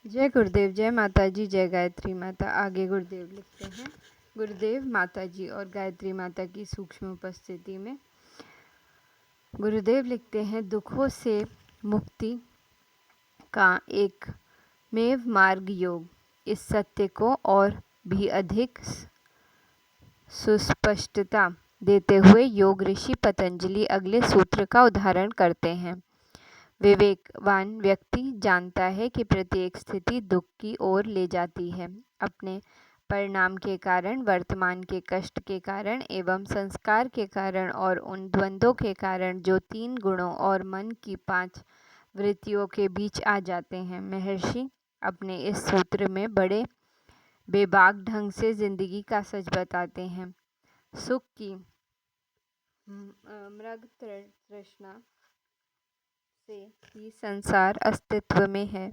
जय गुरुदेव, जय माता जी, जय गायत्री माता। आगे गुरुदेव लिखते हैं, गुरुदेव माता जी और गायत्री माता की सूक्ष्म उपस्थिति में गुरुदेव लिखते हैं, दुखों से मुक्ति का एक मेव मार्ग योग। इस सत्य को और भी अधिक सुस्पष्टता देते हुए योग ऋषि पतंजलि अगले सूत्र का उदाहरण करते हैं। विवेकवान व्यक्ति जानता है कि प्रत्येक स्थिति दुख की ओर ले जाती है। अपने परिणाम के कारण, वर्तमान के कष्ट के कारण एवं संस्कार के कारण और उन द्वंद्वों के कारण जो 3 गुणों और मन की 5 वृत्तियों के बीच आ जाते हैं। महर्षि अपने इस सूत्र में बड़े बेबाक ढंग से जिंदगी का सच बताते हैं। सुख की मृग तृष्णा से ही संसार अस्तित्व में है।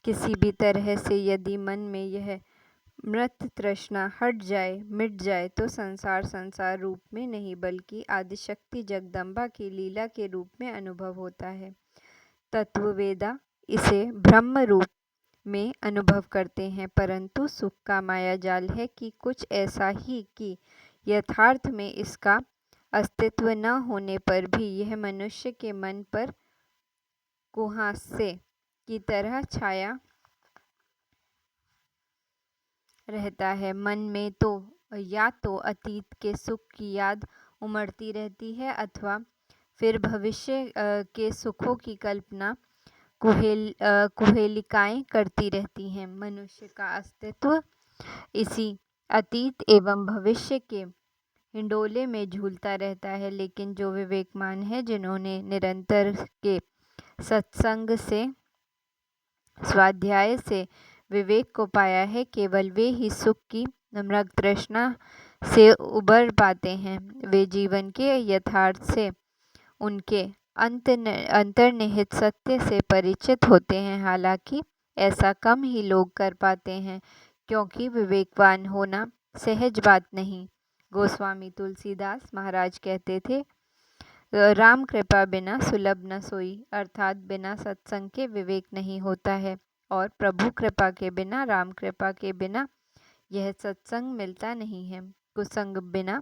किसी भी तरह से यदि मन में यह मृत तृष्णा हट जाए, मिट जाए, तो संसार रूप में नहीं बल्कि आदिशक्ति जगदम्बा की लीला के रूप में अनुभव होता है। तत्ववेदा इसे ब्रह्म रूप में अनुभव करते हैं, परंतु सुख का माया जाल है कि कुछ ऐसा ही कि यथार्थ में इसका अस्तित्व न होने पर भी यह मनुष्य के मन पर कुहासे की तरह छाया रहता है। मन में तो या तो अतीत के सुख की याद उमड़ती रहती है अथवा फिर भविष्य के सुखों की कल्पना कुहेलिकाएं करती रहती हैं। मनुष्य का अस्तित्व इसी अतीत एवं भविष्य के हिंडोले में झूलता रहता है। लेकिन जो विवेकमान है, जिन्होंने निरंतर के सत्संग से, स्वाध्याय से विवेक को पाया है, केवल वे ही सुख की मृग तृष्णा से उबर पाते हैं। वे जीवन के यथार्थ से, उनके अंतर्निहित सत्य से परिचित होते हैं। हालांकि ऐसा कम ही लोग कर पाते हैं, क्योंकि विवेकवान होना सहज बात नहीं। गोस्वामी तुलसीदास महाराज कहते थे, राम कृपा बिना सुलभ न सोई, अर्थात बिना सत्संग के विवेक नहीं होता है और प्रभु कृपा के बिना, राम कृपा के बिना यह सत्संग मिलता नहीं है। कुसंग बिना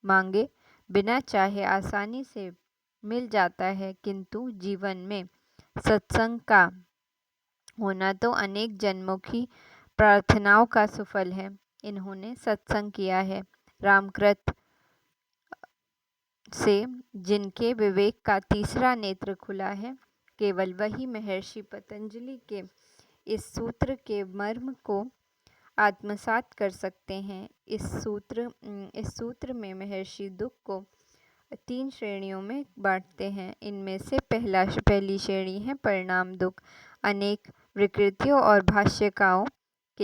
मांगे बिना चाहे आसानी से मिल जाता है, किंतु जीवन में सत्संग का होना तो अनेक जन्मों की प्रार्थनाओं का सुफल है। इन्होंने सत्संग किया है। रामकृत से जिनके विवेक का तीसरा नेत्र खुला है, केवल वही महर्षि पतंजलि के इस सूत्र के मर्म को आत्मसात कर सकते हैं। इस सूत्र में महर्षि दुख को 3 श्रेणियों में बांटते हैं। इनमें से पहली श्रेणी है परिणाम दुख। अनेक विकृतियों और भाष्यकारों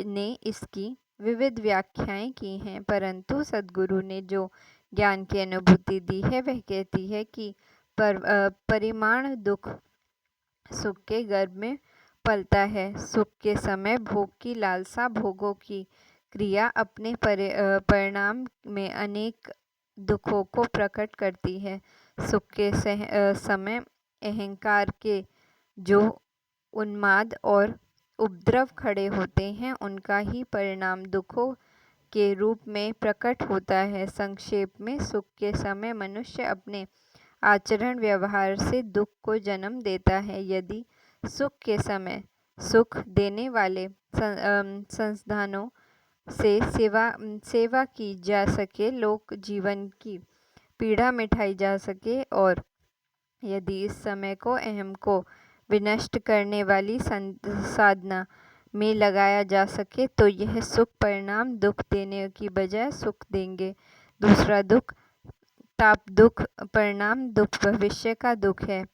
ने इसकी विविध व्याख्याएं की हैं, परंतु सद्गुरु ने जो ज्ञान की अनुभूति दी है, वह कहती है कि परिमाण दुख सुख के गर्भ में पलता है। सुख के समय भोग की लालसा, भोगों की क्रिया अपने परिणाम में अनेक दुखों को प्रकट करती है। सुख के समय अहंकार के जो उन्माद और उपद्रव खड़े होते हैं, उनका ही परिणाम दुखों के रूप में प्रकट होता है। संक्षेप में, सुख के समय मनुष्य अपने आचरण व्यवहार से दुख को जन्म देता है। यदि सुख के समय सुख देने वाले संसाधनों से सेवा की जा सके, लोक जीवन की पीड़ा मिटाई जा सके, और यदि इस समय को अहम को विनष्ट करने वाली साधना में लगाया जा सके, तो यह सुख परिणाम दुख देने की बजाय सुख देंगे। दूसरा दुख ताप दुख। परिणाम दुख भविष्य का दुख है,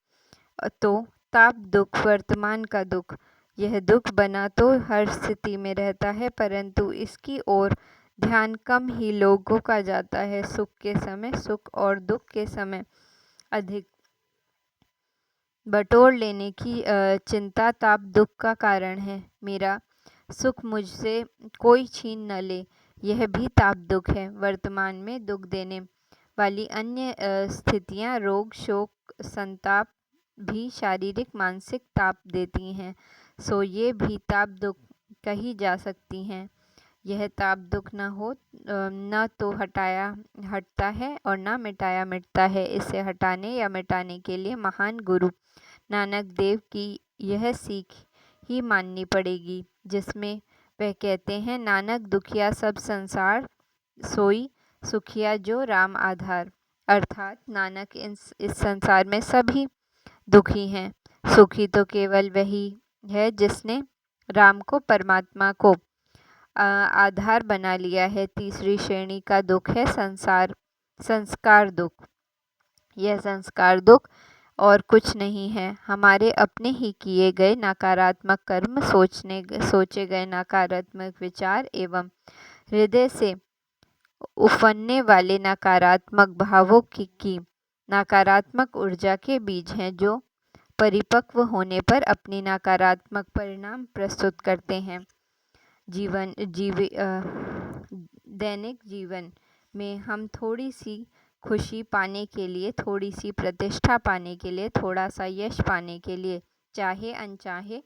तो ताप दुख वर्तमान का दुख। यह दुख बना तो हर स्थिति में रहता है, परंतु इसकी ओर ध्यान कम ही लोगों का जाता है। सुख के समय सुख और दुख के समय अधिक बटोर लेने की चिंता ताप दुख का कारण है। मेरा सुख मुझसे कोई छीन न ले, यह भी ताप दुख है। वर्तमान में दुख देने वाली अन्य स्थितियां, रोग, शोक, संताप भी शारीरिक मानसिक ताप देती हैं। सो ये भी ताप दुख कही जा सकती हैं। यह ताप दुख न तो हटता है और न मिटाया मिटता है। इसे हटाने या मिटाने के लिए महान गुरु नानक देव की यह सीख ही माननी पड़ेगी, जिसमें वह कहते हैं, नानक दुखिया सब संसार, सोई सुखिया जो राम आधार। अर्थात नानक इस संसार में सभी दुखी हैं, सुखी तो केवल वही है जिसने राम को, परमात्मा को आधार बना लिया है। तीसरी श्रेणी का दुख है संस्कार दुख। यह संस्कार दुख और कुछ नहीं है, हमारे अपने ही किए गए नकारात्मक कर्म, सोचे गए नकारात्मक विचार एवं हृदय से उफनने वाले नकारात्मक भावों की नकारात्मक ऊर्जा के बीज हैं, जो परिपक्व होने पर अपनी नकारात्मक परिणाम प्रस्तुत करते हैं। दैनिक जीवन में हम थोड़ी सी खुशी पाने के लिए, थोड़ी सी प्रतिष्ठा पाने के लिए, थोड़ा सा यश पाने के लिए, चाहे अनचाहे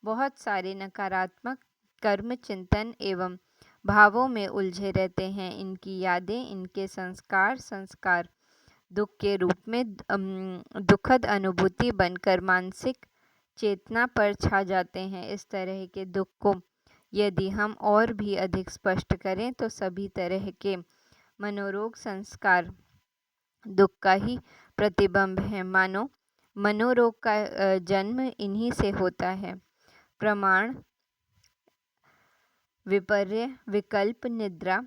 बहुत सारे नकारात्मक कर्म, चिंतन एवं भावों में उलझे रहते हैं। इनकी यादें, इनके संस्कार दुख के रूप में दुखद अनुभूति बनकर मानसिक चेतना पर छा जाते हैं। इस तरह के दुख को यदि हम और भी अधिक स्पष्ट करें तो सभी तरह के मनोरोग संस्कार दुख का ही प्रतिबिंब है। मानो मनोरोग का जन्म इन्हीं से होता है। प्रमाण, विपर्य, विकल्प, निद्रा,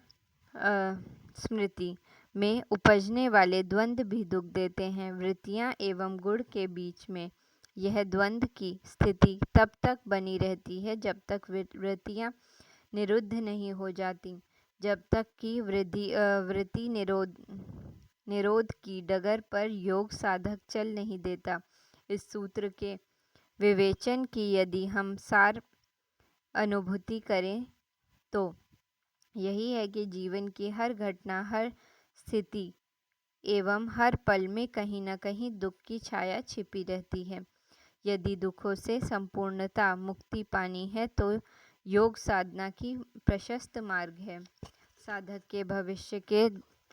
स्मृति में उपजने वाले द्वंद्व भी दुख देते हैं। वृत्तियाँ एवं गुण के बीच में यह द्वंद्व की स्थिति तब तक बनी रहती है जब तक वृत्तियाँ निरुद्ध नहीं हो जाती, जब तक कि वृत्ति निरोध की डगर पर योग साधक चल नहीं देता। इस सूत्र के विवेचन की यदि हम सार अनुभूति करें तो यही है कि जीवन की हर घटना, हर स्थिति एवं हर पल में कहीं न कहीं दुख की छाया छिपी रहती है। यदि दुखों से संपूर्णता मुक्ति पानी है तो योग साधना की प्रशस्त मार्ग है। साधक के भविष्य के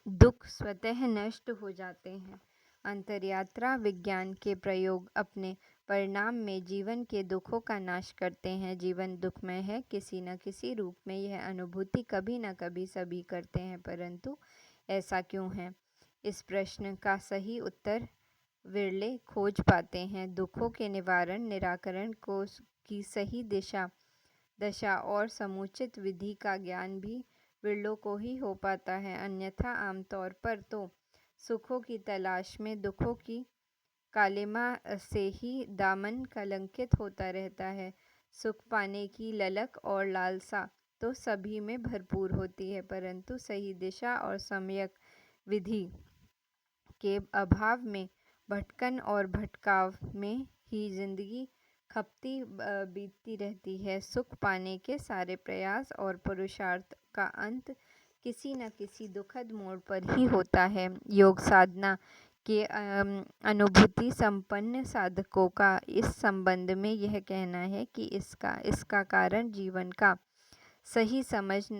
दुख स्वतः नष्ट हो जाते हैं। अंतर्यात्रा विज्ञान के प्रयोग अपने परिणाम में जीवन के दुखों का नाश करते हैं। जीवन दुखमय है, किसी न किसी रूप में यह अनुभूति कभी न कभी सभी करते हैं, परंतु ऐसा क्यों है? इस प्रश्न का सही उत्तर विरले खोज पाते हैं। दुखों के निराकरण की सही दशा और समुचित विधि का ज्ञान भी विरलों को ही हो पाता है। अन्यथा आमतौर पर तो सुखों की तलाश में दुखों की कालिमा से ही दामन कलंकित होता रहता है। सुख पाने की ललक और लालसा तो सभी में भरपूर होती है, परंतु सही दिशा और सम्यक विधि के अभाव में भटकन और भटकाव में ही जिंदगी खपती बीतती रहती है। सुख पाने के सारे प्रयास और पुरुषार्थ का अंत किसी न किसी दुखद मोड़ पर ही होता है। योग साधना के अनुभूति संपन्न साधकों का इस संबंध में यह कहना है कि इसका कारण जीवन का सही समझ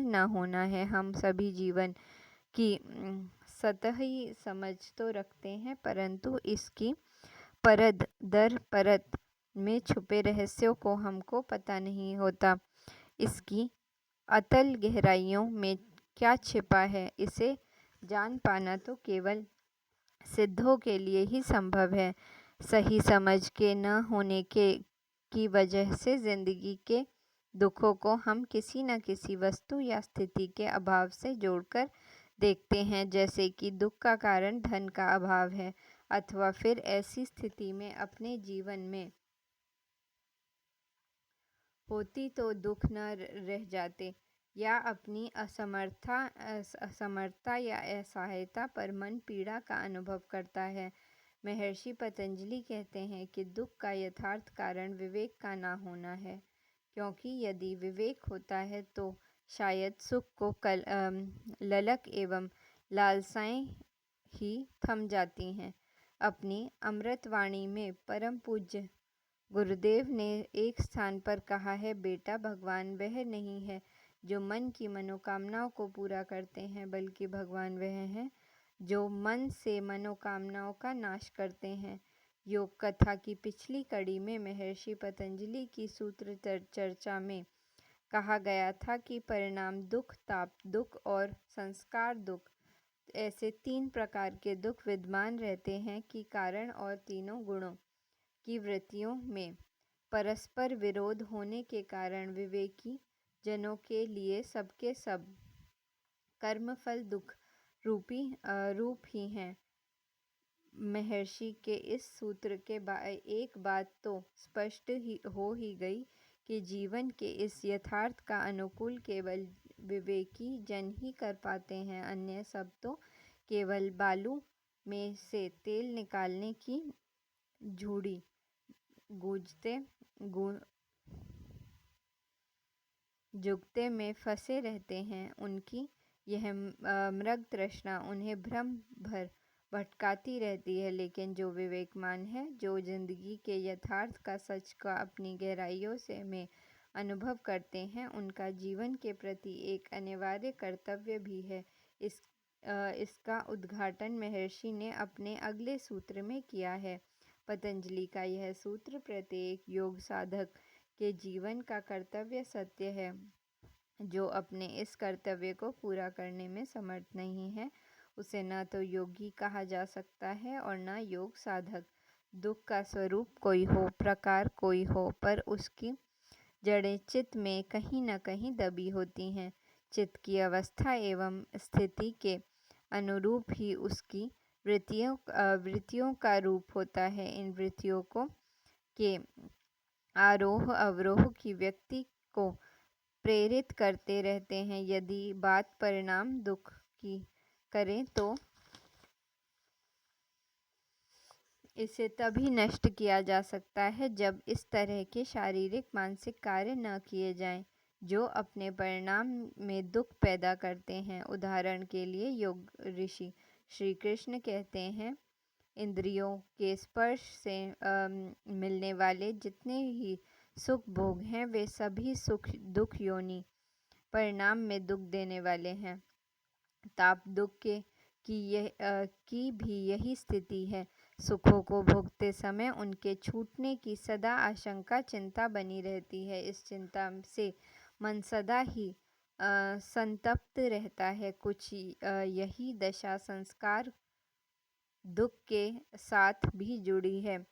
न होना है। हम सभी जीवन की सतही समझ तो रखते हैं, परंतु इसकी परत दर परत में छुपे रहस्यों को हमको पता नहीं होता। इसकी अतल गहराइयों में क्या छिपा है, इसे जान पाना तो केवल सिद्धों के लिए ही संभव है। सही समझ के न होने की वजह से जिंदगी के दुखों को हम किसी न किसी वस्तु या स्थिति के अभाव से जोड़कर देखते हैं, जैसे कि दुख का कारण धन का अभाव है, अथवा फिर ऐसी स्थिति में अपने जीवन में होती तो दुख न रह जाते, या अपनी असमर्थता या असहायता पर मन पीड़ा का अनुभव करता है। महर्षि पतंजलि कहते हैं कि दुख का यथार्थ कारण विवेक का ना होना है, क्योंकि यदि विवेक होता है तो शायद सुख को ललक एवं लालसाएं ही थम जाती हैं। अपनी अमृतवाणी में परम पूज्य गुरुदेव ने एक स्थान पर कहा है, बेटा, भगवान वह नहीं है जो मन की मनोकामनाओं को पूरा करते हैं, बल्कि भगवान वह हैं जो मन से मनोकामनाओं का नाश करते हैं। योग कथा की पिछली कड़ी में महर्षि पतंजलि की सूत्र चर्चा में कहा गया था कि परिणाम दुख, ताप दुख और संस्कार दुख, ऐसे 3 प्रकार के दुख विद्यमान रहते हैं कि कारण और तीनों गुणों की वृत्तियों में परस्पर विरोध होने के कारण विवेकी जनों के लिए सबके सब कर्मफल दुख रूप ही हैं। महर्षि के इस सूत्र के एक बात तो स्पष्ट हो ही गई कि जीवन के इस यथार्थ का अनुकूल केवल विवेकी जन ही कर पाते हैं, अन्य सब तो केवल बालू में से तेल निकालने की झूठी जुगते में फंसे रहते हैं। उनकी यह मृग तृष्णा उन्हें भ्रम भर भटकाती रहती है, लेकिन जो विवेकमान है, जो जिंदगी के यथार्थ का सच का अपनी गहराइयों से में अनुभव करते हैं, उनका जीवन के प्रति एक अनिवार्य कर्तव्य भी है। इसका उद्घाटन महर्षि ने अपने अगले सूत्र में किया है। पतंजलि का यह सूत्र प्रत्येक योग साधक के जीवन का कर्तव्य सत्य है। जो अपने इस कर्तव्य को पूरा करने में समर्थ नहीं है, उसे न तो योगी कहा जा सकता है और न योग साधक। दुख का स्वरूप कोई हो, प्रकार कोई हो, पर उसकी जड़ें चित्त में कहीं न कहीं दबी होती हैं। चित्त की अवस्था एवं स्थिति के अनुरूप ही उसकी वृत्तियों का रूप होता है। इन वृत्तियों के आरोह अवरोह की व्यक्ति को प्रेरित करते रहते हैं। यदि बात परिणाम दुख की करें तो इसे तभी नष्ट किया जा सकता है जब इस तरह के शारीरिक मानसिक कार्य न किए जाएं, जो अपने परिणाम में दुख पैदा करते हैं। उदाहरण के लिए योग ऋषि श्री कृष्ण कहते हैं, इंद्रियों के स्पर्श से मिलने वाले जितने ही सुख भोग हैं, वे सभी सुख दुख योनि परिणाम में दुख देने वाले हैं। ताप दुख की भी यही स्थिति है। सुखों को भोगते समय उनके छूटने की सदा आशंका चिंता बनी रहती है। इस चिंता से मन सदा ही संतप्त रहता है। कुछ यही दशा संस्कार दुख के साथ भी जुड़ी है।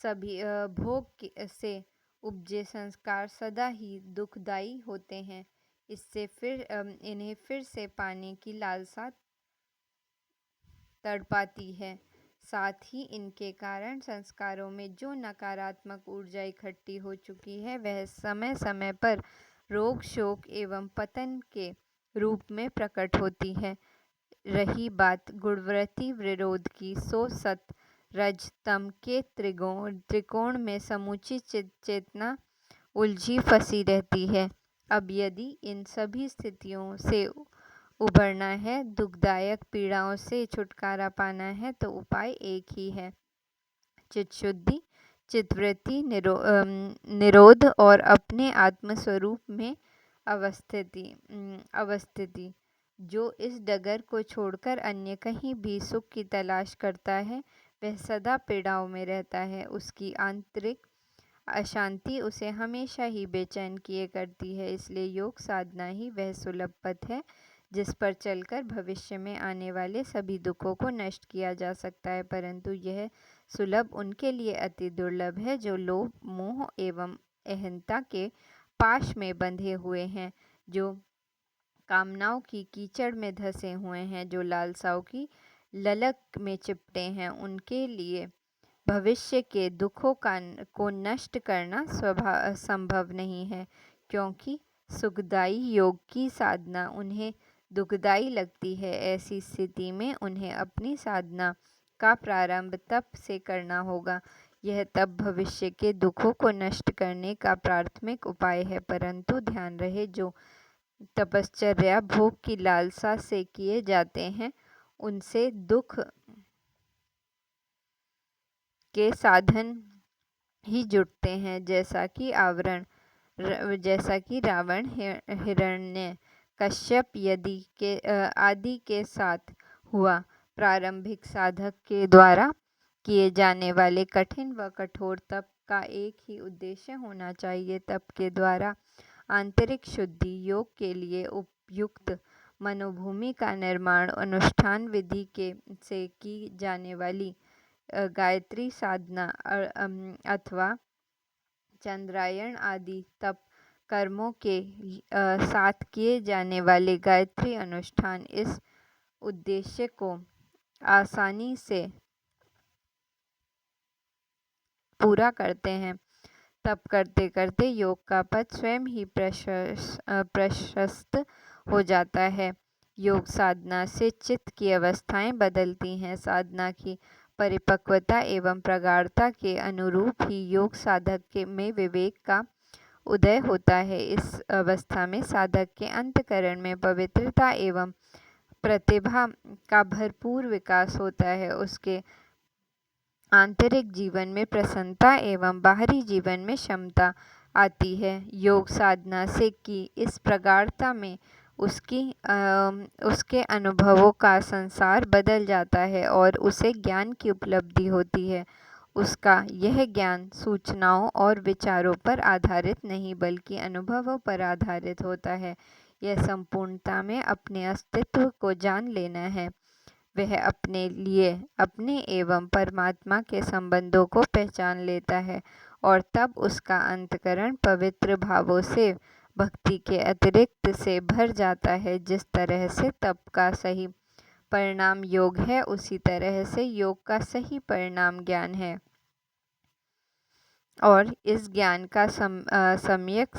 सभी भोग से उपजे संस्कार सदा ही दुखदायी होते हैं। इससे इन्हें फिर से पाने की लालसा तड़पाती है। साथ ही इनके कारण संस्कारों में जो नकारात्मक ऊर्जा इकट्ठी हो चुकी है, वह समय समय पर रोग शोक एवं पतन के रूप में प्रकट होती है। रही बात गुणवृत्ति विरोध की, सो सत रज तम के त्रिकोण में समूची चेतना उलझी फंसी रहती है। अब यदि इन सभी स्थितियों से उभरना है, दुखदायक पीड़ाओं से छुटकारा पाना है, तो उपाय एक ही है, चित्त शुद्धि, चित्तवृत्ति निरोध और अपने आत्मस्वरूप में अवस्थिति। जो इस डगर को छोड़कर अन्य कहीं भी सुख की तलाश करता है, वह सदा पीड़ाओं में रहता है। उसकी आंतरिक अशांति उसे हमेशा ही बेचैन किए करती है। इसलिए योग साधना ही वह सुलभ पथ है जिस पर चलकर भविष्य में आने वाले सभी दुखों को नष्ट किया जा सकता है। परंतु यह सुलभ उनके लिए अति दुर्लभ है जो लोभ, मोह एवं अहंता के पाश में बंधे हुए हैं, जो कामनाओं की कीचड़ में धंसे हुए हैं, जो लालसाओं की ललक में चिपटे हैं। उनके लिए भविष्य के दुखों को नष्ट करना संभव नहीं है, क्योंकि सुखदायी योग की साधना उन्हें दुखदायी लगती है। ऐसी स्थिति में उन्हें अपनी साधना का प्रारंभ तप से करना होगा। यह तप भविष्य के दुखों को नष्ट करने का प्राथमिक उपाय है। परंतु ध्यान रहे, जो तपश्चर्या भोग की लालसा से किए जाते हैं, उनसे दुख के साधन ही जुटते हैं, जैसा कि रावण, हिरण्य कश्यप आदि के साथ हुआ। प्रारंभिक साधक के द्वारा किए जाने वाले कठिन व कठोर तप का एक ही उद्देश्य होना चाहिए। तप के द्वारा आंतरिक शुद्धि, योग के लिए उपयुक्त मनोभूमि का निर्माण, अनुष्ठान विधि से की जाने वाली गायत्री साधना अथवा चंद्रायण आदि तप कर्मों के साथ किए जाने वाले गायत्री अनुष्ठान इस उद्देश्य को आसानी से पूरा करते हैं। तप करते करते योग का पथ स्वयं ही प्रशस्त हो जाता है। योग साधना से चित्त की अवस्थाएं बदलती हैं। साधना की परिपक्वता एवं प्रगाढ़ता के अनुरूप ही योग साधक में विवेक का उदय होता है। इस अवस्था में साधक के अंतःकरण में पवित्रता एवं प्रतिभा का भरपूर विकास होता है। उसके आंतरिक जीवन में प्रसन्नता एवं बाहरी जीवन में क्षमता आती है। योग साधना से की इस प्रगाढ़ता में उसके अनुभवों का संसार बदल जाता है और उसे ज्ञान की उपलब्धि होती है। उसका यह ज्ञान सूचनाओं और विचारों पर आधारित नहीं बल्कि अनुभवों पर आधारित होता है। यह संपूर्णता में अपने अस्तित्व को जान लेना है। वह अपने लिए अपने एवं परमात्मा के संबंधों को पहचान लेता है और तब उसका अंतःकरण पवित्र भावों से भक्ति के अतिरिक्त से भर जाता है। जिस तरह से तप का सही परिणाम योग है, उसी तरह से योग का सही परिणाम ज्ञान है और इस ज्ञान का सम्यक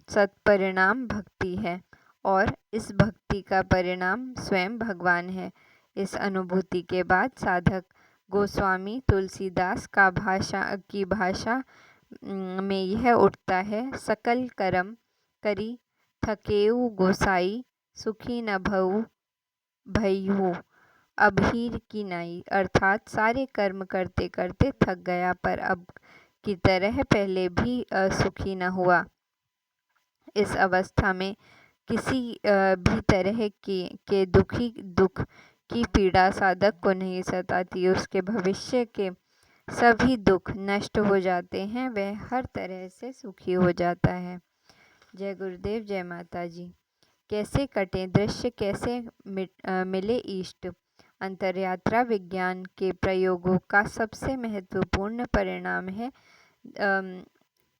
सत्परिणाम भक्ति है और इस भक्ति का परिणाम स्वयं भगवान है। इस अनुभूति के बाद साधक गोस्वामी तुलसीदास की भाषा में यह उठता है, सकल करम करी थकेऊ गोसाई, सुखी न भयहु अभीर की नाई। अर्थात सारे कर्म करते करते थक गया पर अब की तरह पहले भी सुखी न हुआ। इस अवस्था में किसी भी तरह के दुख की पीड़ा साधक को नहीं सताती। उसके भविष्य के सभी दुख नष्ट हो जाते हैं, वह हर तरह से सुखी हो जाता है। जय गुरुदेव, जय माता जी। कैसे कटे दृश्य, कैसे मिले इष्ट। अंतरयात्रा विज्ञान के प्रयोगों का सबसे महत्वपूर्ण परिणाम है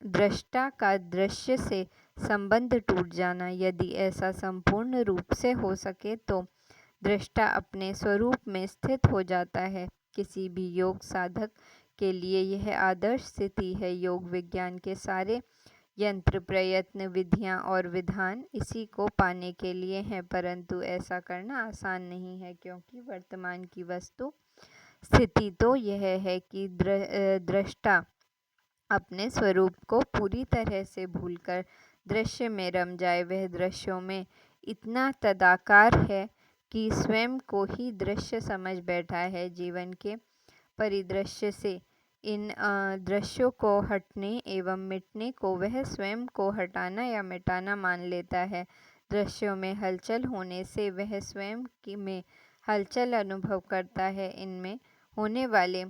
दृष्टा का दृश्य से संबंध टूट जाना। यदि ऐसा संपूर्ण रूप से हो सके तो दृष्टा अपने स्वरूप में स्थित हो जाता है। किसी भी योग साधक के लिए यह आदर्श स्थिति है। योग विज्ञान के सारे यंत्र, प्रयत्न, विधियां और विधान इसी को पाने के लिए हैं, परंतु ऐसा करना आसान नहीं है क्योंकि वर्तमान की वस्तु स्थिति तो यह है कि दृष्टा अपने स्वरूप को पूरी तरह से भूलकर दृश्य में रम जाए। वह दृश्यों में इतना तदाकार है कि स्वयं को ही दृश्य समझ बैठा है। जीवन के परिदृश्य से इन दृश्यों को हटने एवं मिटने को वह स्वयं को हटाना या मिटाना मान लेता है। दृश्यों में हलचल होने से वह स्वयं में हलचल अनुभव करता है। इनमें होने वाले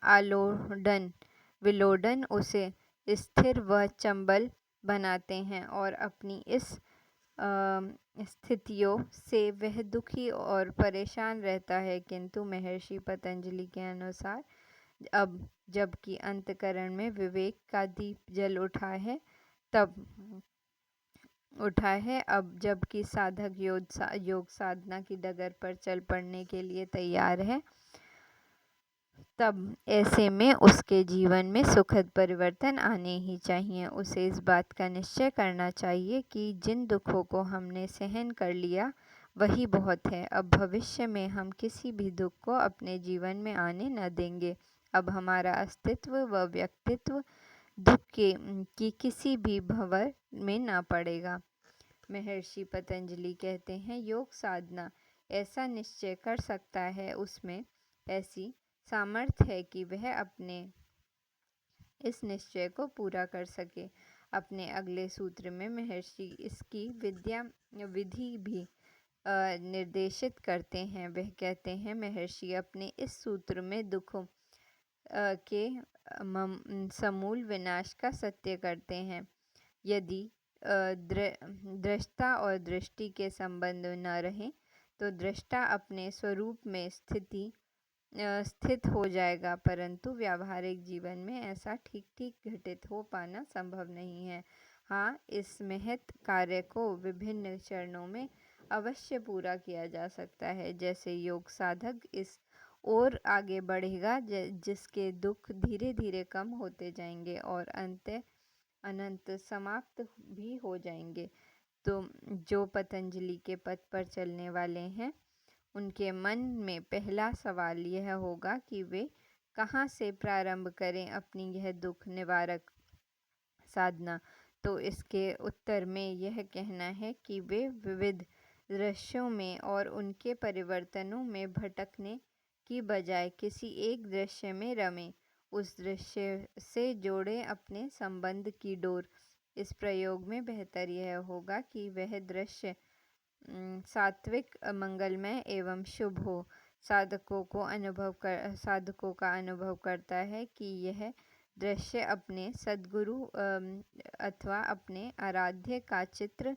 आलोडन विलोडन उसे स्थिर व चंबल बनाते हैं और अपनी इस स्थितियों से वह दुखी और परेशान रहता है। किंतु महर्षि पतंजलि के अनुसार अब जबकि अंतःकरण में विवेक का दीप जल उठा है, अब जबकि साधक योग साधना की डगर पर चल पड़ने के लिए तैयार है, तब ऐसे में उसके जीवन में सुखद परिवर्तन आने ही चाहिए। उसे इस बात का निश्चय करना चाहिए कि जिन दुखों को हमने सहन कर लिया वही बहुत है। अब भविष्य में हम किसी भी दुख को अपने जीवन में आने न देंगे। अब हमारा अस्तित्व व व्यक्तित्व दुख की किसी भी भंवर में न पड़ेगा। महर्षि पतंजलि कहते हैं, योग साधना ऐसा निश्चय कर सकता है, उसमें ऐसी सामर्थ्य है कि वह अपने इस निश्चय को पूरा कर सके। अपने अगले सूत्र में महर्षि इसकी विधि भी निर्देशित करते हैं। वह कहते हैं, महर्षि अपने इस सूत्र में दुखों के समूल विनाश का सत्य करते हैं। यदि दृष्टा और दृष्टि के संबंध न रहे तो दृष्टा अपने स्वरूप में स्थित हो जाएगा, परंतु व्यावहारिक जीवन में ऐसा ठीक ठीक घटित हो पाना संभव नहीं है। हाँ, इस महत् कार्य को विभिन्न चरणों में अवश्य पूरा किया जा सकता है। जैसे योग साधक इस ओर आगे बढ़ेगा जिसके दुख धीरे धीरे कम होते जाएंगे और अनंत समाप्त भी हो जाएंगे। तो जो पतंजलि के पथ पर चलने वाले हैं, उनके मन में पहला सवाल यह होगा कि वे कहाँ से प्रारंभ करें अपनी यह दुख निवारक साधना। तो इसके उत्तर में यह कहना है कि वे विविध दृश्यों में और उनके परिवर्तनों में भटकने की बजाय किसी एक दृश्य में रमें, उस दृश्य से जोड़ें अपने संबंध की डोर। इस प्रयोग में बेहतर यह होगा कि वह दृश्य सात्विक, मंगलमय एवं शुभ हो। साधकों का अनुभव करता है कि यह दृश्य अपने सद्गुरु अथवा अपने आराध्य का चित्र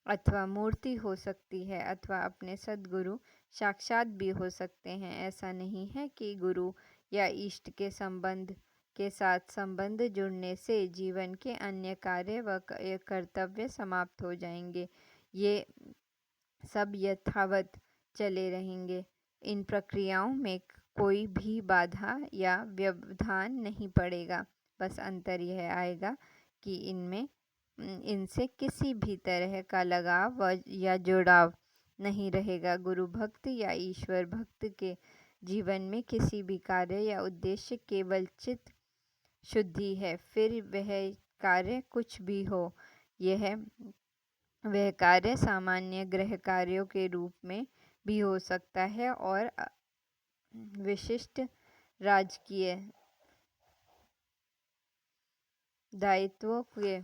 अथवा मूर्ति हो सकती है, अथवा अपने सद्गुरु साक्षात भी हो सकते हैं। ऐसा नहीं है कि गुरु या इष्ट के साथ संबंध जुड़ने से जीवन के अन्य कार्य व कर्तव्य समाप्त हो जाएंगे। ये सब यथावत चले रहेंगे। इन प्रक्रियाओं में कोई भी बाधा या व्यवधान नहीं पड़ेगा। बस अंतर यह आएगा कि इनसे किसी भी तरह का लगाव या जुड़ाव नहीं रहेगा। गुरु भक्त या ईश्वर भक्त के जीवन में किसी भी कार्य या उद्देश्य केवल चित्त शुद्धि है। फिर वह कार्य कुछ भी हो, वह कार्य सामान्य गृह कार्यों के रूप में भी हो सकता है और विशिष्ट राजकीय दायित्वों के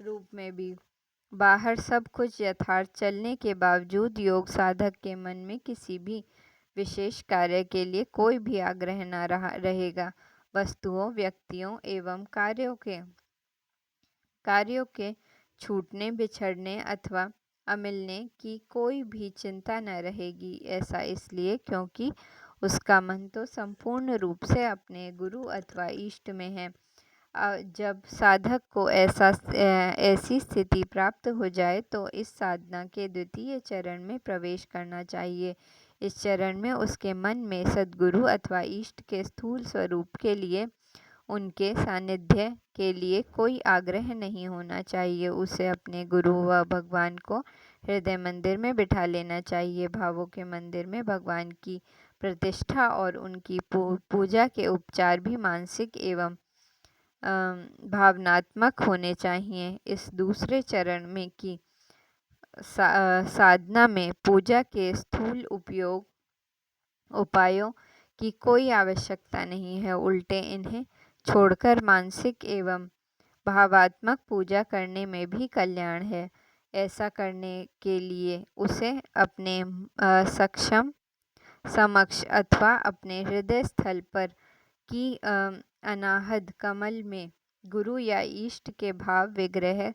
रूप में भी। बाहर सब कुछ यथार्थ चलने के बावजूद योग साधक के मन में किसी भी विशेष कार्य के लिए कोई भी आग्रह न रहेगा। वस्तुओं, व्यक्तियों एवं कार्यों के छूटने, बिछड़ने अथवा अमिलने की कोई भी चिंता न रहेगी। ऐसा इसलिए क्योंकि उसका मन तो संपूर्ण रूप से अपने गुरु अथवा इष्ट में है। जब साधक को ऐसी स्थिति प्राप्त हो जाए तो इस साधना के द्वितीय चरण में प्रवेश करना चाहिए। इस चरण में उसके मन में सद्गुरु अथवा इष्ट के स्थूल स्वरूप के लिए, उनके सानिध्य के लिए कोई आग्रह नहीं होना चाहिए। उसे अपने गुरु व भगवान को हृदय मंदिर में बिठा लेना चाहिए। भावों के मंदिर में भगवान की प्रतिष्ठा और उनकी पूजा के उपचार भी मानसिक एवं भावनात्मक होने चाहिए। इस दूसरे चरण में की साधना में पूजा के स्थूल उपायों की कोई आवश्यकता नहीं है। उल्टे इन्हें छोड़कर मानसिक एवं भावात्मक पूजा करने में भी कल्याण है। ऐसा करने के लिए उसे अपने समक्ष अथवा अपने हृदय स्थल पर की अनाहद कमल में गुरु या इष्ट के भाव विग्रह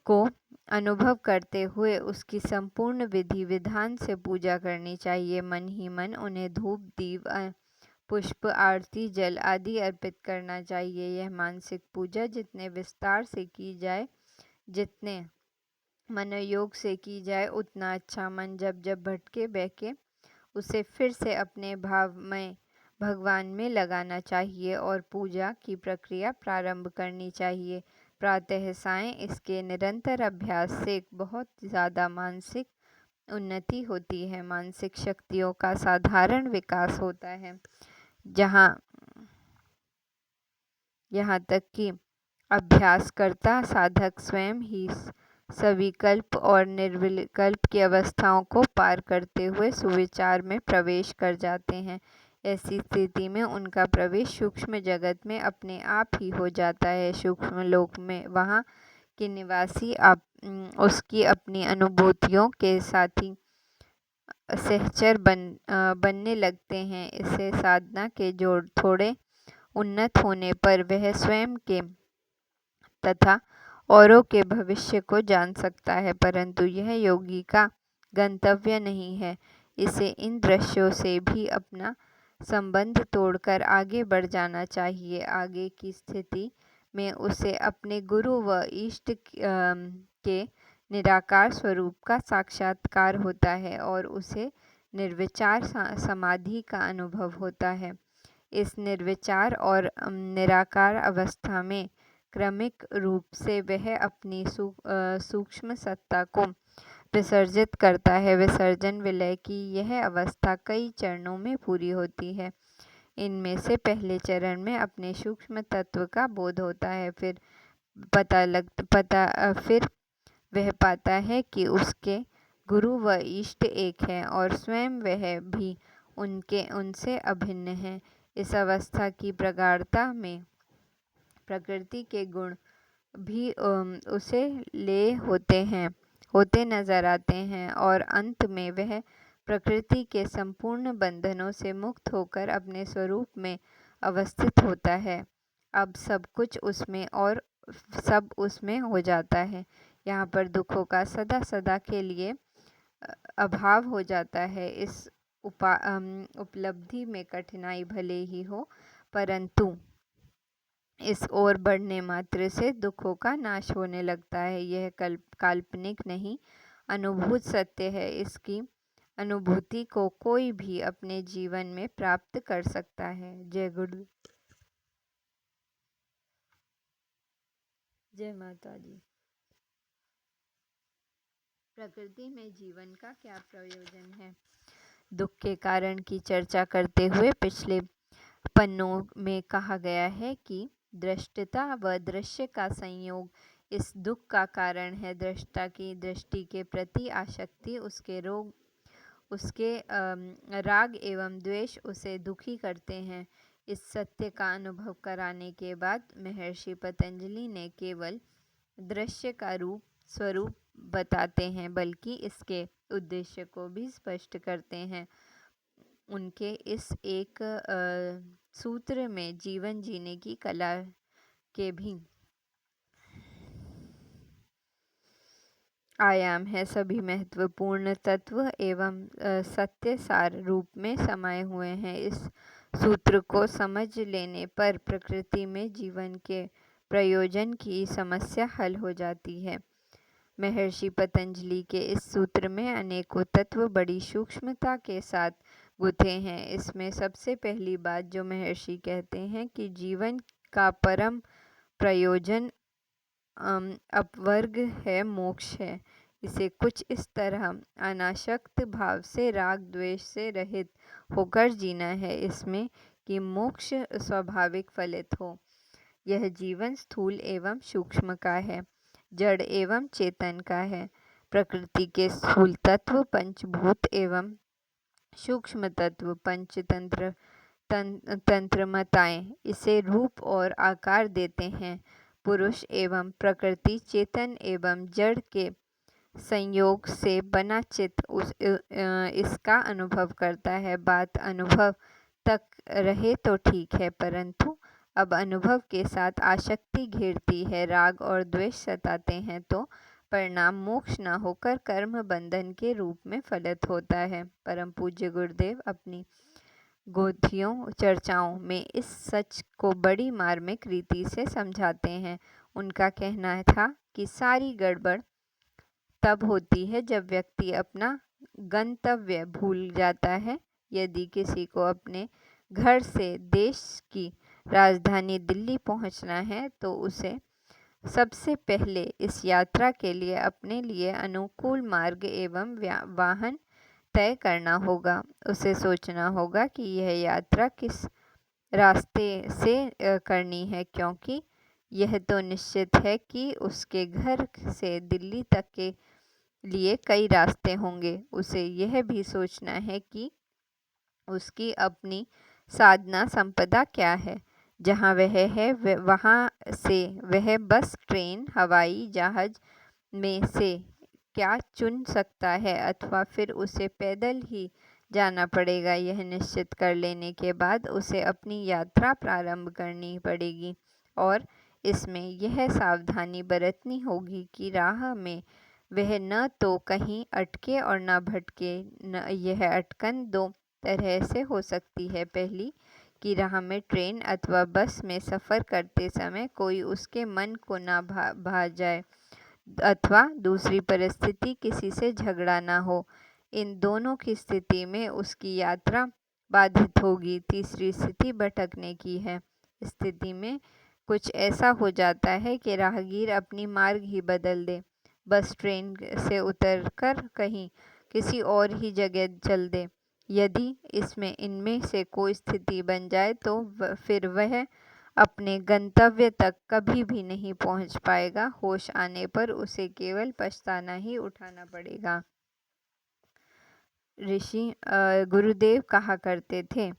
को अनुभव करते हुए उसकी संपूर्ण विधि विधान से पूजा करनी चाहिए। मन ही मन उन्हें धूप, दीप, पुष्प, आरती, जल आदि अर्पित करना चाहिए। यह मानसिक पूजा जितने विस्तार से की जाए, जितने मनोयोग से की जाए, उतना अच्छा। मन जब जब भटके बहके उसे फिर से अपने भावमय भगवान में लगाना चाहिए और पूजा की प्रक्रिया प्रारंभ करनी चाहिए। प्रातः सायं इसके निरंतर अभ्यास से बहुत ज़्यादा मानसिक उन्नति होती है। मानसिक शक्तियों का साधारण विकास होता है। यहाँ तक कि अभ्यास करता साधक स्वयं ही सविकल्प और निर्विकल्प की अवस्थाओं को पार करते हुए सुविचार में प्रवेश कर जाते हैं। ऐसी स्थिति में उनका प्रवेश सूक्ष्म जगत में अपने आप ही हो जाता है। सूक्ष्म लोक में वहाँ के निवासी उसकी अपनी अनुभूतियों के साथी सहचर बनने लगते हैं। इससे साधना के जोड़ थोड़े उन्नत होने पर वह स्वयं के तथा औरों के भविष्य को जान सकता है, परंतु यह योगी का गंतव्य नहीं है। इसे इन दृश्यों से भी अपना संबंध तोड़कर आगे बढ़ जाना चाहिए। आगे की स्थिति में उसे अपने गुरु व इष्ट के निराकार स्वरूप का साक्षात्कार होता है और उसे निर्विचार समाधि का अनुभव होता है। इस निर्विचार और निराकार अवस्था में क्रमिक रूप से वह अपनी सूक्ष्म सत्ता को विसर्जित करता है। विसर्जन विलय की यह अवस्था कई चरणों में पूरी होती है। इनमें से पहले चरण में अपने सूक्ष्म तत्व का बोध होता है। फिर वह पाता है कि उसके गुरु व इष्ट एक हैं और स्वयं वह भी उनसे अभिन्न है। इस अवस्था की प्रगाढ़ता में प्रकृति के गुण भी उसे ले होते नजर आते हैं और अंत में वह प्रकृति के संपूर्ण बंधनों से मुक्त होकर अपने स्वरूप में अवस्थित होता है। अब सब कुछ उसमें और सब उसमें हो जाता है। यहाँ पर दुखों का सदा सदा के लिए अभाव हो जाता है। इस उपलब्धि में कठिनाई भले ही हो, परंतु इस ओर बढ़ने मात्र से दुखों का नाश होने लगता है। यह काल्पनिक नहीं, अनुभूत सत्य है। इसकी अनुभूति को कोई भी अपने जीवन में प्राप्त कर सकता है। जय गुरु, जय माता दी। प्रकृति में जीवन का क्या प्रयोजन है? दुख के कारण की चर्चा करते हुए पिछले पन्नों में कहा गया है कि दृष्टता व दृश्य का संयोग इस दुख का कारण है। दृष्टा की दृष्टि के प्रति आसक्ति उसके राग एवं द्वेष उसे दुखी करते हैं। इस सत्य का अनुभव कराने के बाद महर्षि पतंजलि ने केवल दृश्य का स्वरूप बताते हैं, बल्कि इसके उद्देश्य को भी स्पष्ट करते हैं। उनके इस एक सूत्र में जीवन जीने की कला के भी आयाम है। सभी महत्वपूर्ण तत्व एवं सत्य सार रूप में समाये हुए हैं। इस सूत्र को समझ लेने पर प्रकृति में जीवन के प्रयोजन की समस्या हल हो जाती है। महर्षि पतंजलि के इस सूत्र में अनेकों तत्व बड़ी सूक्ष्मता के साथ गुथे हैं। इसमें सबसे पहली बात जो महर्षि कहते हैं कि जीवन का परम प्रयोजन अपवर्ग है, मोक्ष है। इसे कुछ इस तरह अनासक्त भाव से, राग द्वेष से रहित होकर जीना है, इसमें कि मोक्ष स्वाभाविक फलित हो। यह जीवन स्थूल एवं सूक्ष्म का है, जड़ एवं चेतन का है। प्रकृति के स्थूल तत्व पंचभूत एवं सूक्ष्म तत्व पंचतंत्र तंत्रमताएं इसे रूप और आकार देते हैं। पुरुष एवं प्रकृति चेतन एवं जड़ के संयोग से बना चित्त इसका अनुभव करता है। बात अनुभव तक रहे तो ठीक है, परंतु अब अनुभव के साथ आसक्ति घेरती है, राग और द्वेष सताते हैं, तो परिणाम मोक्ष न होकर कर्म बंधन के रूप में फलित होता है। परम पूज्य गुरुदेव अपनी गोथियों चर्चाओं में इस सच को बड़ी मार्मिक रीति से समझाते हैं। उनका कहना था कि सारी गड़बड़ तब होती है जब व्यक्ति अपना गंतव्य भूल जाता है। यदि किसी को अपने घर से देश की राजधानी दिल्ली पहुंचना है तो उसे सबसे पहले इस यात्रा के लिए अपने लिए अनुकूल मार्ग एवं वाहन तय करना होगा। उसे सोचना होगा कि यह यात्रा किस रास्ते से करनी है, क्योंकि यह तो निश्चित है कि उसके घर से दिल्ली तक के लिए कई रास्ते होंगे। उसे यह भी सोचना है कि उसकी अपनी साधना संपदा क्या है। जहाँ वह है वहाँ से वह बस, ट्रेन, हवाई जहाज में से क्या चुन सकता है, अथवा फिर उसे पैदल ही जाना पड़ेगा। यह निश्चित कर लेने के बाद उसे अपनी यात्रा प्रारंभ करनी पड़ेगी और इसमें यह सावधानी बरतनी होगी कि राह में वह न तो कहीं अटके और न भटके। न यह अटकन दो तरह से हो सकती है। पहली कि राह में ट्रेन अथवा बस में सफ़र करते समय कोई उसके मन को ना भा जाए, अथवा दूसरी परिस्थिति किसी से झगड़ा ना हो। इन दोनों की स्थिति में उसकी यात्रा बाधित होगी। तीसरी स्थिति भटकने की है। स्थिति में कुछ ऐसा हो जाता है कि राहगीर अपनी मार्ग ही बदल दे, बस ट्रेन से उतरकर कहीं किसी और ही जगह चल दे। यदि इनमें से कोई स्थिति बन जाए तो फिर वह अपने गंतव्य तक कभी भी नहीं पहुंच पाएगा। होश आने पर उसे केवल पछताना ही उठाना पड़ेगा। गुरुदेव कहा करते थे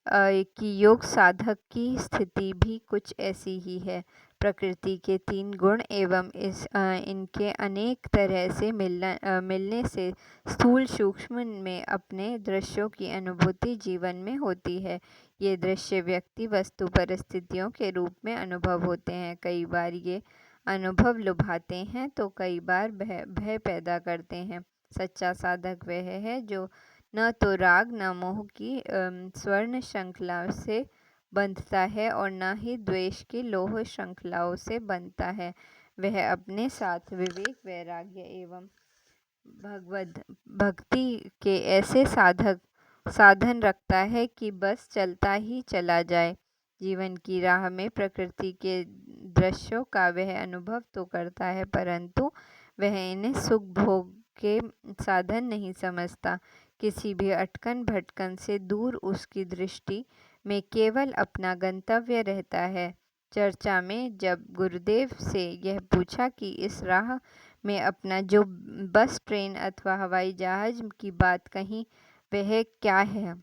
कि योग साधक की स्थिति भी कुछ ऐसी ही है। प्रकृति के 3 गुण एवं इनके अनेक तरह से मिलने से स्थूल सूक्ष्म में अपने दृश्यों की अनुभूति जीवन में होती है। ये दृश्य व्यक्ति, वस्तु, परिस्थितियों के रूप में अनुभव होते हैं। कई बार ये अनुभव लुभाते हैं तो कई बार भय पैदा करते हैं। सच्चा साधक वह है जो न तो राग न मोह की स्वर्ण श्रृंखला से बंधता है और न ही द्वेष की लोह श्रृंखलाओं से बंधता है। वह अपने साथ विवेक, वैराग्य एवं भगवद भक्ति के ऐसे साधन रखता है कि बस चलता ही चला जाए। जीवन की राह में प्रकृति के दृश्यों का वह अनुभव तो करता है, परंतु वह इन्हें सुख भोग के साधन नहीं समझता। किसी भी अटकन भटकन से दूर उसकी दृष्टि में केवल अपना गंतव्य रहता है। चर्चा में जब गुरुदेव से यह पूछा कि इस राह में अपना जो बस, ट्रेन अथवा हवाई जहाज की बात कही वह क्या है,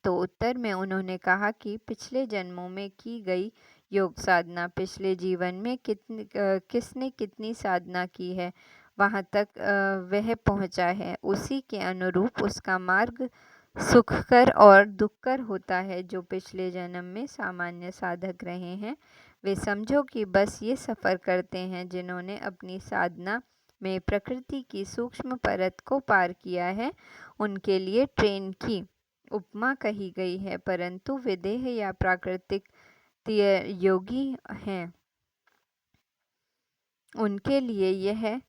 तो उत्तर में उन्होंने कहा कि पिछले जन्मों में की गई योग साधना, पिछले जीवन में किसने कितनी साधना की है, वहाँ तक वह पहुँचा है, उसी के अनुरूप उसका मार्ग सुखकर और दुखकर होता है। जो पिछले जन्म में सामान्य साधक रहे हैं वे समझो कि बस ये सफ़र करते हैं। जिन्होंने अपनी साधना में प्रकृति की सूक्ष्म परत को पार किया है उनके लिए ट्रेन की उपमा कही गई है, परंतु वे देह या प्राकृतिक योगी हैं, उनके लिए यह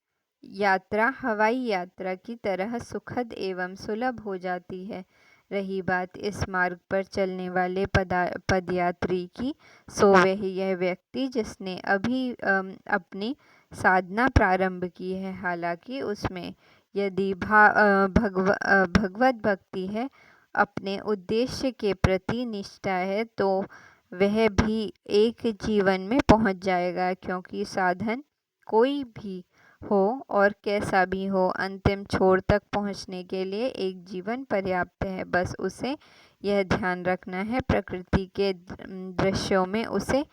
यात्रा हवाई यात्रा की तरह सुखद एवं सुलभ हो जाती है। रही बात इस मार्ग पर चलने वाले पदयात्री की, सो वह यह व्यक्ति जिसने अभी अपनी साधना प्रारंभ की है, हालांकि उसमें यदि भगवत भक्ति है, अपने उद्देश्य के प्रति निष्ठा है, तो वह भी एक जीवन में पहुंच जाएगा, क्योंकि साधन कोई भी हो और कैसा भी हो, अंतिम छोर तक पहुंचने के लिए एक जीवन पर्याप्त है। बस उसे यह ध्यान रखना है, प्रकृति के दृश्यों में उसे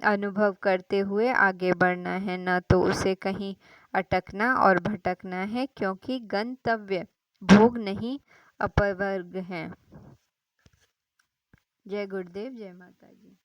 अनुभव करते हुए आगे बढ़ना है, न तो उसे कहीं अटकना और भटकना है, क्योंकि गंतव्य भोग नहीं अपवर्ग है। जय गुरुदेव, जय माता जी।